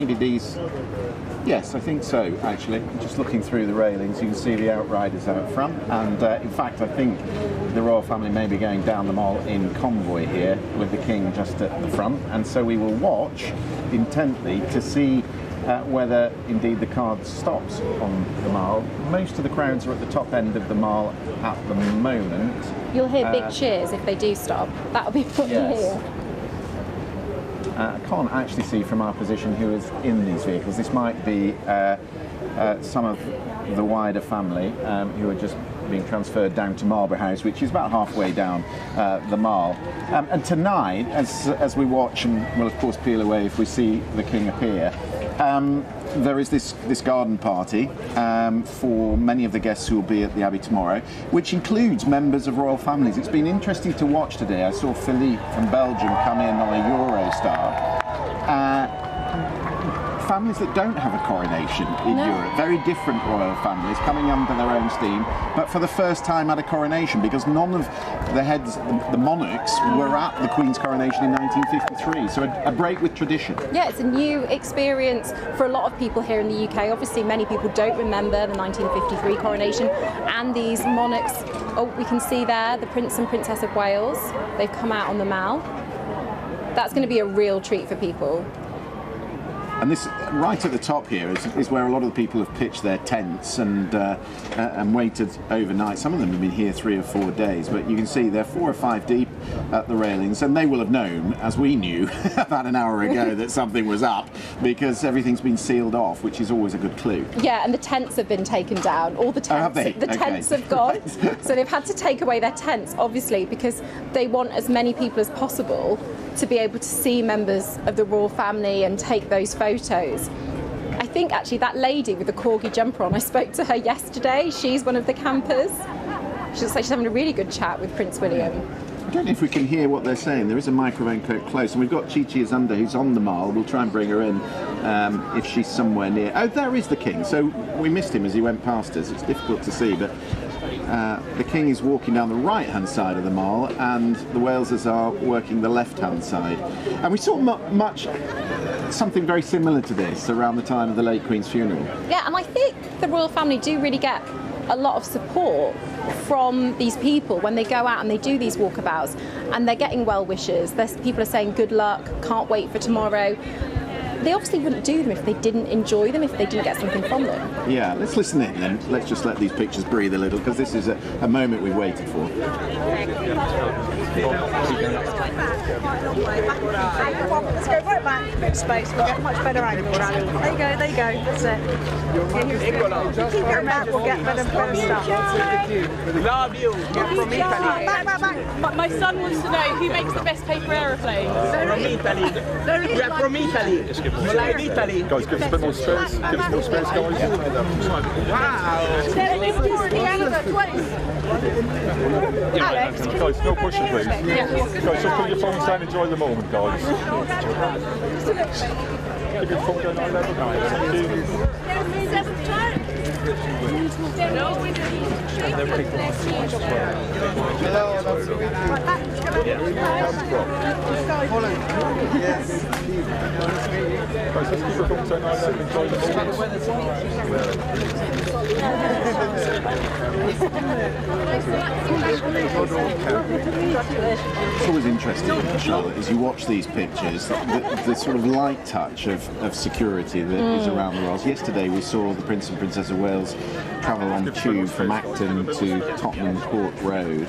Maybe these. Yes, I think so, actually. Just looking through the railings, you can see the outriders out front, and in fact I think the royal family may be going down the mall in convoy here, with the king just at the front, and so we will watch intently to see whether indeed the card stops on the mall. Most of the crowds are at the top end of the mall at the moment. You'll hear big cheers if they do stop. That'll be what you hear. I can't actually see from our position who is in these vehicles. This might be some of the wider family who are just being transferred down to Marlborough House, which is about halfway down the Mall. And tonight, as we watch, and we'll of course peel away if we see the King appear, there is this garden party for many of the guests who will be at the Abbey tomorrow, which includes members of royal families. It's been interesting to watch today. I saw Philippe from Belgium come in on a Eurostar. Families that don't have a coronation in Europe, very different royal families coming under their own steam, but for the first time at a coronation, because none of the heads, the monarchs, were at the Queen's coronation in 1953, so a break with tradition. Yeah, it's a new experience for a lot of people here in the UK. Obviously many people don't remember the 1953 coronation, and these monarchs, we can see there the Prince and Princess of Wales, they've come out on the Mall. That's going to be a real treat for people. And this, right at the top here, is where a lot of the people have pitched their tents and waited overnight. Some of them have been here 3 or 4 days, but you can see they're 4 or 5 deep at the railings, and they will have known, as we knew about an hour ago, that something was up, because everything's been sealed off, which is always a good clue. Yeah, and the tents have been taken down. All the tents, have they? The tents have gone. So they've had to take away their tents, obviously, because they want as many people as possible to be able to see members of the royal family and take those photos. I think actually that lady with the corgi jumper on, I spoke to her yesterday. She's one of the campers. She looks like she's having a really good chat with Prince William. I don't know if we can hear what they're saying. There is a microphone quite close, and we've got Chi Azunda, who's on the Mall. We'll try and bring her in if she's somewhere near. Oh, there is the King. So we missed him as he went past us. It's difficult to see, but the King is walking down the right-hand side of the Mall, and the Walesers are working the left-hand side. And we saw something very similar to this around the time of the late Queen's funeral. Yeah, and I think the royal family do really get a lot of support from these people when they go out and they do these walkabouts, and they're getting well wishes. People are saying good luck, can't wait for tomorrow. They obviously wouldn't do them if they didn't enjoy them, if they didn't get something from them. Yeah, let's listen in then. Let's just let these pictures breathe a little, because this is a moment we've waited for. Let's go right back, bit of space, we'll get a much better angle. There you go, that's it. Keep going back, we'll get better stuff. Love you. From Italy. Back. My son wants to know who makes the best paper aeroplanes. From Italy. We are from Italy. We like Italy. Guys, give us a bit more space. Give us more space, guys. Wow. Alex, guys, no pushing, please. Guys, just put your phones down and enjoy the moment, guys. Give your phone down our level, guys. Thank you. Yes. Guys, let's keep your phones down our level and enjoy the moment. It's always interesting, Charlotte, as you watch these pictures, the sort of light touch of security that is around the Royals. Yesterday we saw the Prince and Princess of Wales travel on tube from Acton to Tottenham Court Road.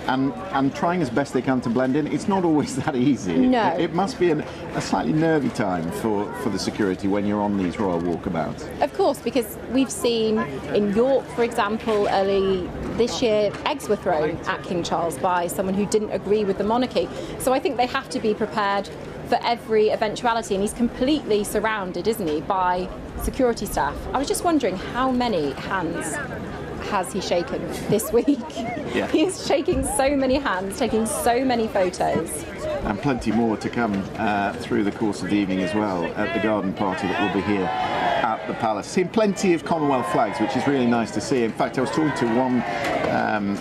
And trying as best they can to blend in. It's not always that easy. No. It must be a slightly nervy time for the security when you're on these royal walkabouts. Of course, because we've seen in York, for example, early this year, eggs were thrown at King Charles by someone who didn't agree with the monarchy. So I think they have to be prepared for every eventuality, and he's completely surrounded, isn't he, by security staff. I was just wondering how many hands has he shaken this week? Yeah. He's shaking so many hands, taking so many photos. And plenty more to come through the course of the evening as well at the garden party that will be here at the Palace. Seen plenty of Commonwealth flags, which is really nice to see. In fact, I was talking to one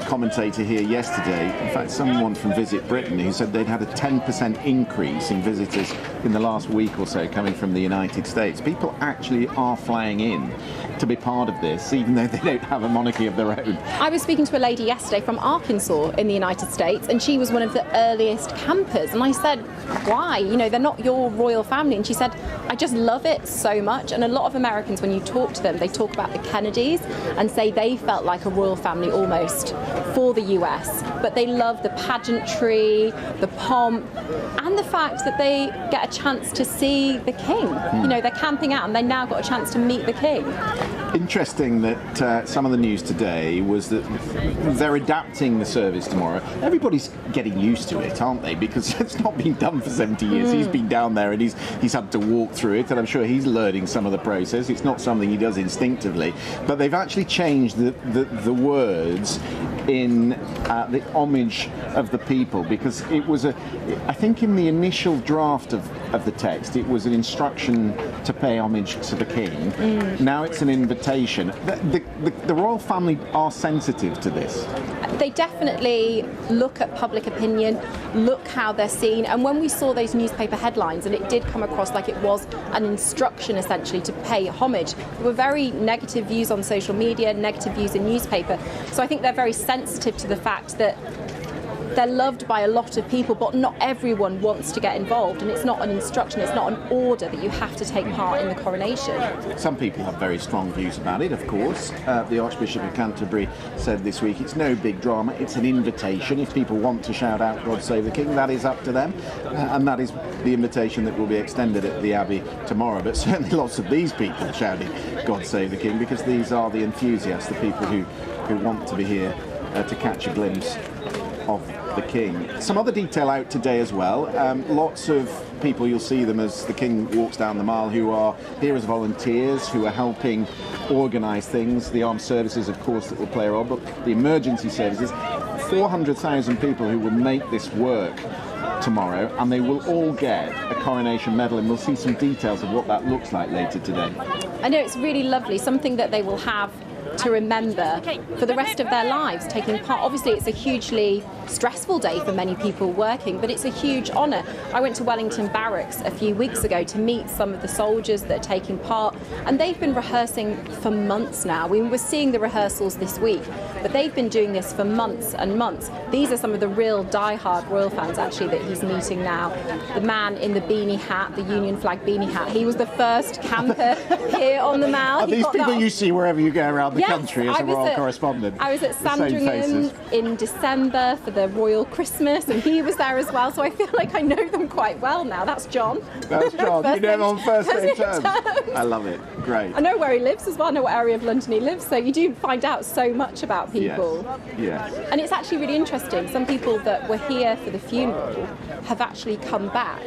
commentator here yesterday, in fact someone from Visit Britain, who said they'd had a 10% increase in visitors in the last week or so coming from the United States. People actually are flying in to be part of this, even though they don't have a monarchy of their own. I was speaking to a lady yesterday from Arkansas in the United States, and she was one of the earliest campers, and I said, why? You know, they're not your royal family. And she said, I just love it so much. And a lot of Americans, when you talk to them, they talk about the Kennedys and say they felt like a royal family almost for the US, but they love the pageantry, the pomp, and the fact that they get a chance to see the king. You know, they're camping out and they now got a chance to meet the king. Interesting that some of the news today was that they're adapting the service tomorrow. Everybody's getting used to it, aren't they? Because it's not been done for 70 years. He's been down there and he's had to walk through it, and I'm sure he's learning some of the process. It's not something he does instinctively, but they've actually changed the words in the homage of the people, because it was I think in the initial draft of the text it was an instruction to pay homage to the king. Now it's an invitation. The royal family are sensitive to this. They definitely look at public opinion, look how they're seen, and when we saw those newspaper headlines, and it did come across like it was an instruction essentially to pay homage, there were very negative views on social media, negative views in newspaper. So I think they're very sensitive to the fact that they're loved by a lot of people, but not everyone wants to get involved, and it's not an instruction, it's not an order that you have to take part in the coronation. Some people have very strong views about it, of course. The Archbishop of Canterbury said this week it's no big drama, it's an invitation. If people want to shout out God Save the King, that is up to them, and that is the invitation that will be extended at the Abbey tomorrow. But certainly lots of these people shouting God Save the King, because these are the enthusiasts, the people who want to be here to catch a glimpse of the King. Some other detail out today as well. Lots of people, you'll see them as the King walks down the mile, who are here as volunteers, who are helping organise things. The armed services, of course, that will play a role, but the emergency services. 400,000 people who will make this work tomorrow, and they will all get a coronation medal, and we'll see some details of what that looks like later today. I know, it's really lovely, something that they will have to remember for the rest of their lives, taking part. Obviously it's a hugely stressful day for many people working, but it's a huge honour. I went to Wellington Barracks a few weeks ago to meet some of the soldiers that are taking part, and they've been rehearsing for months now. We were seeing the rehearsals this week, but they've been doing this for months and months. These are some of the real die-hard royal fans actually that he's meeting now. The man in the beanie hat, the Union flag beanie hat, he was the first camper here on the Mall. Are these people you see wherever you go around the country as a royal correspondent? I was at Sandringham in December for the Royal Christmas, and he was there as well, so I feel like I know them quite well now. That's John. That's John. You know him on first name terms. I love it. Great. I know where he lives as well. I know what area of London he lives, so you do find out so much about people. Yes. And it's actually really interesting. Some people that were here for the funeral have actually come back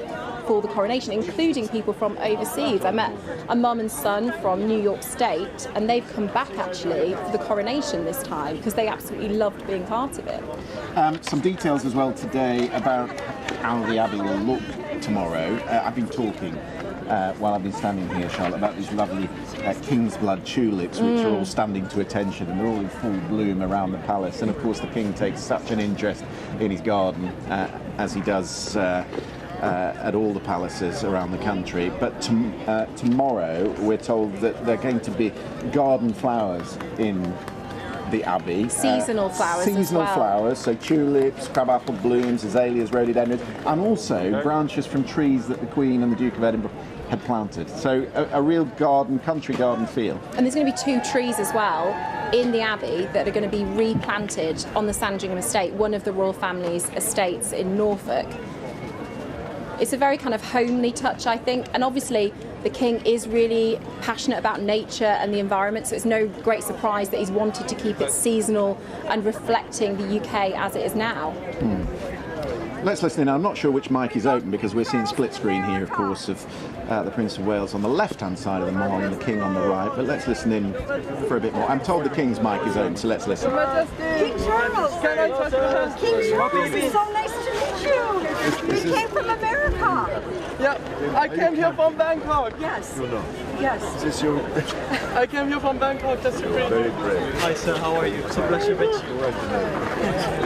for the coronation, including people from overseas. I met a mum and son from New York State, and they've come back actually for the coronation this time because they absolutely loved being part of it. Some details as well today about how the Abbey will look tomorrow. I've been talking while I've been standing here, Charlotte, about these lovely king's blood tulips, which are all standing to attention, and they're all in full bloom around the palace. And of course the King takes such an interest in his garden, as he does at all the palaces around the country. But tomorrow we're told that there are going to be garden flowers in the Abbey. Seasonal flowers Seasonal as well. flowers, so tulips, crabapple blooms, azaleas, rhododendrons, and also branches from trees that the Queen and the Duke of Edinburgh had planted. So a real garden, country garden feel. And there's going to be 2 trees as well in the Abbey that are going to be replanted on the Sandringham estate, one of the royal family's estates in Norfolk. It's a very kind of homely touch, I think, and obviously the King is really passionate about nature and the environment, so it's no great surprise that he's wanted to keep it seasonal and reflecting the UK as it is now. Let's listen in. I'm not sure which mic is open because we're seeing split screen here, of course, of the Prince of Wales on the left-hand side of the mall and the King on the right, but let's listen in for a bit more. I'm told the King's mic is open, so let's listen. King Charles! King Charles, it's so nice to meet you! We came from America! Yeah, I came here from Bangkok. Yes. You're not. Yes. Is this your... I came here from Bangkok just to greet Very you. brave. Hi sir, how are you? It's a pleasure to meet you.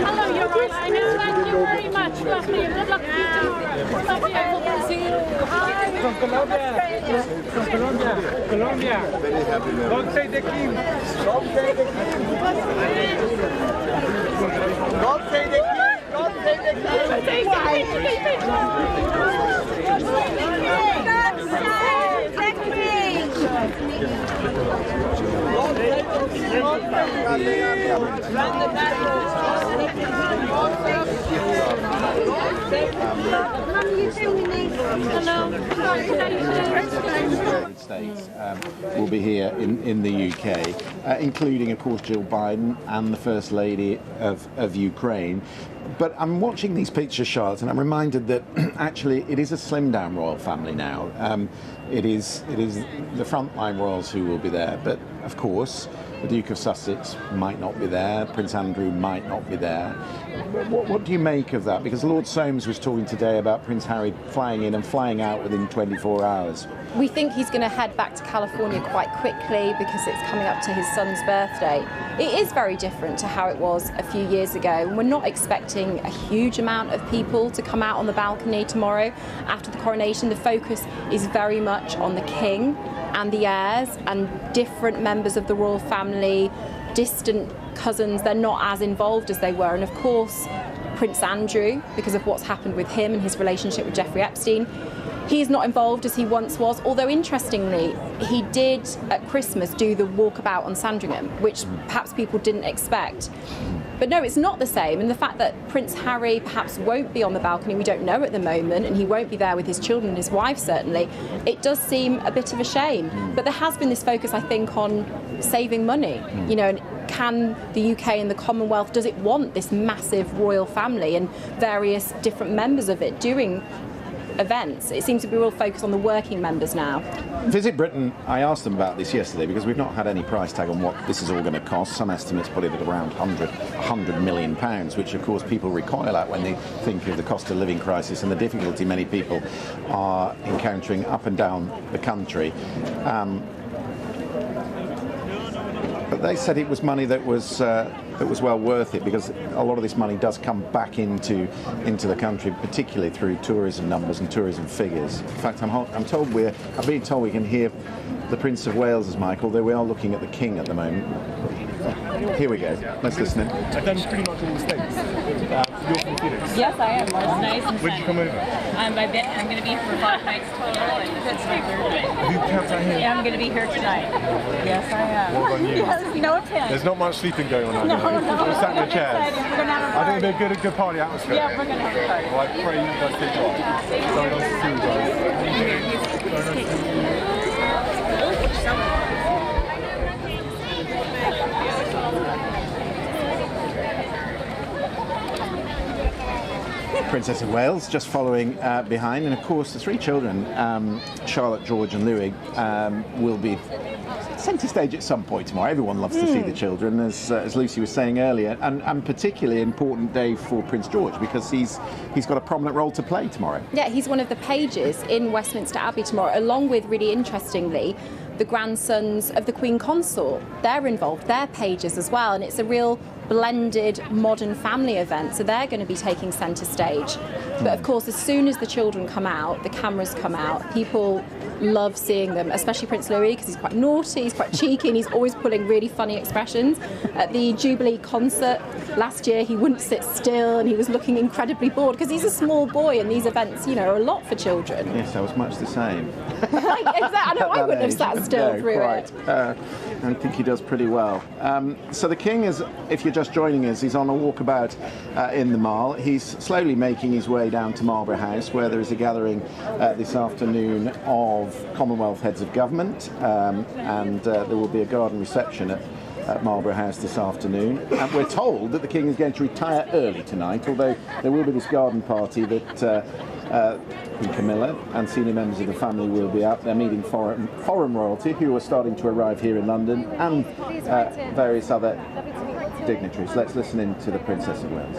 Hello, Your Highness. Thank you very much. Lovely. Good luck to you tomorrow. Lovely. I hope to see you. Hi. From Colombia. From Colombia. Colombia. Very happy man. God save the king. God save the king. God save the king. God save the king. United States will be here in the UK, including, of course, Jill Biden and the First Lady of Ukraine. But I'm watching these pictures, Charlotte, and I'm reminded that actually it is a slimmed down royal family now. It is the frontline royals who will be there, but of course the Duke of Sussex might not be there, Prince Andrew might not be there. What do you make of that? Because Lord Soames was talking today about Prince Harry flying in and flying out within 24 hours. We think he's going to head back to California quite quickly because it's coming up to his son's birthday. It is very different to how it was a few years ago, and we're not expecting a huge amount of people to come out on the balcony tomorrow after the coronation. The focus is very much on the king and the heirs and different members of the royal family, distant cousins. They're not as involved as they were, and of course Prince Andrew, because of what's happened with him and his relationship with Jeffrey Epstein, he's not involved as he once was, although interestingly he did at Christmas do the walkabout on Sandringham, which perhaps people didn't expect. But no, it's not the same, and the fact that Prince Harry perhaps won't be on the balcony, we don't know at the moment, and he won't be there with his children and his wife certainly, it does seem a bit of a shame. But there has been this focus, I think, on saving money, you know, and can the UK and the Commonwealth, does it want this massive royal family and various different members of it doing events? It seems to be a real focus on the working members now. Visit Britain, I asked them about this yesterday because we've not had any price tag on what this is all going to cost. Some estimates put it at around £100 million, which of course people recoil at when they think of the cost of living crisis and the difficulty many people are encountering up and down the country. But they said it was money that was well worth it, because a lot of this money does come back into the country, particularly through tourism numbers and tourism figures. In fact, I'm being told we can hear the Prince of Wales, as Michael, although we are looking at the King at the moment. Here we go. Let's listen in. I've done pretty much all the states. You're from Phoenix. Yes, I am. It's nice and Where'd you come over? I'm going to be here for 5 nights total, and it's my birthday. You camped out here? Yeah, I'm going to be here tonight. Yes, I am. Well done, you. Yes, no offense. There's not much sleeping going on out No, here. no. We're sat in the chairs. We're going to have a I party. think it'll be a good party atmosphere. Yeah, we're going to have a party. Well, I pray you guys stay well. So nice to see you guys. Princess of Wales just following behind, and of course the three children, Charlotte, George and Louis, will be centre stage at some point tomorrow. Everyone loves to see the children, as Lucy was saying earlier, and particularly an important day for Prince George because he's got a prominent role to play tomorrow. Yeah, he's one of the pages in Westminster Abbey tomorrow, along with, really interestingly, the grandsons of the Queen Consort. They're involved, they're pages as well, and it's a real blended modern family event, so they're going to be taking centre stage. But of course, as soon as the children come out, the cameras come out, people love seeing them, especially Prince Louis, because he's quite naughty, he's quite cheeky, and he's always pulling really funny expressions. At the Jubilee concert last year, he wouldn't sit still and he was looking incredibly bored because he's a small boy, and these events, you know, are a lot for children. Yes, I was much the same. Exactly. I know I wouldn't have sat still through it. I think he does pretty well. So the King is, if you're just joining us, he's on a walkabout in the Mall. He's slowly making his way down to Marlborough House, where there is a gathering this afternoon of Commonwealth heads of government, and there will be a garden reception at Marlborough House this afternoon. And we're told that the King is going to retire early tonight, although there will be this garden party that Camilla and senior members of the family will be out there meeting foreign royalty who are starting to arrive here in London, and various other dignitaries. Let's listen in to the Princess of Wales.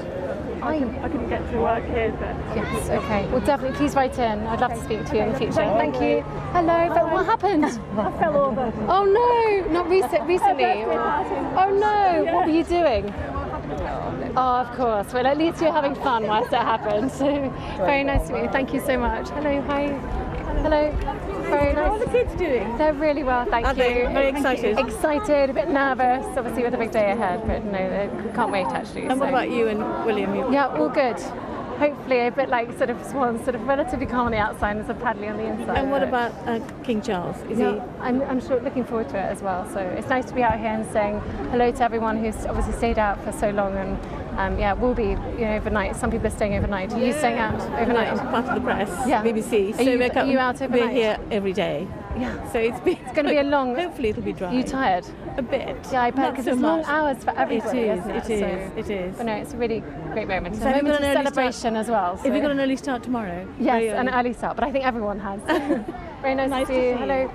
I couldn't get to work here, but... Yes, okay. Well, definitely, please write in. I'd love to speak to you in the future. Thank you. Hello, but what happened? I fell over. Oh no, not recently. Oh no, what were you doing? Oh, of course. Well, at least you're having fun whilst it happened. So, very nice to meet you. Thank you so much. Hello, hi. Hello. Very nice. How are the kids doing? They're really well, thank you. Very excited? Excited, a bit nervous, obviously with a big day ahead, but no, they can't wait actually. And what about you and William? Yeah, all good. Hopefully a bit like sort of Swan, sort of relatively calm on the outside and sort of paddly on the inside. And what about King Charles? Is he? I'm sure looking forward to it as well. So it's nice to be out here and saying hello to everyone who's obviously stayed out for so long and we'll be overnight. Some people are staying overnight. Are you staying out overnight? Part of the press, yeah. BBC. Are you out overnight? We're here every day. Yeah. So it's going to be a long. Hopefully it'll be dry. Are you tired? A bit. Yeah, I bet because it's long hours for everybody. It is. But no, it's a really great moment. So a moment of celebration as well. So. Have you got an early start tomorrow? Yes, an early start. But I think everyone has. Very nice to see you. Hello.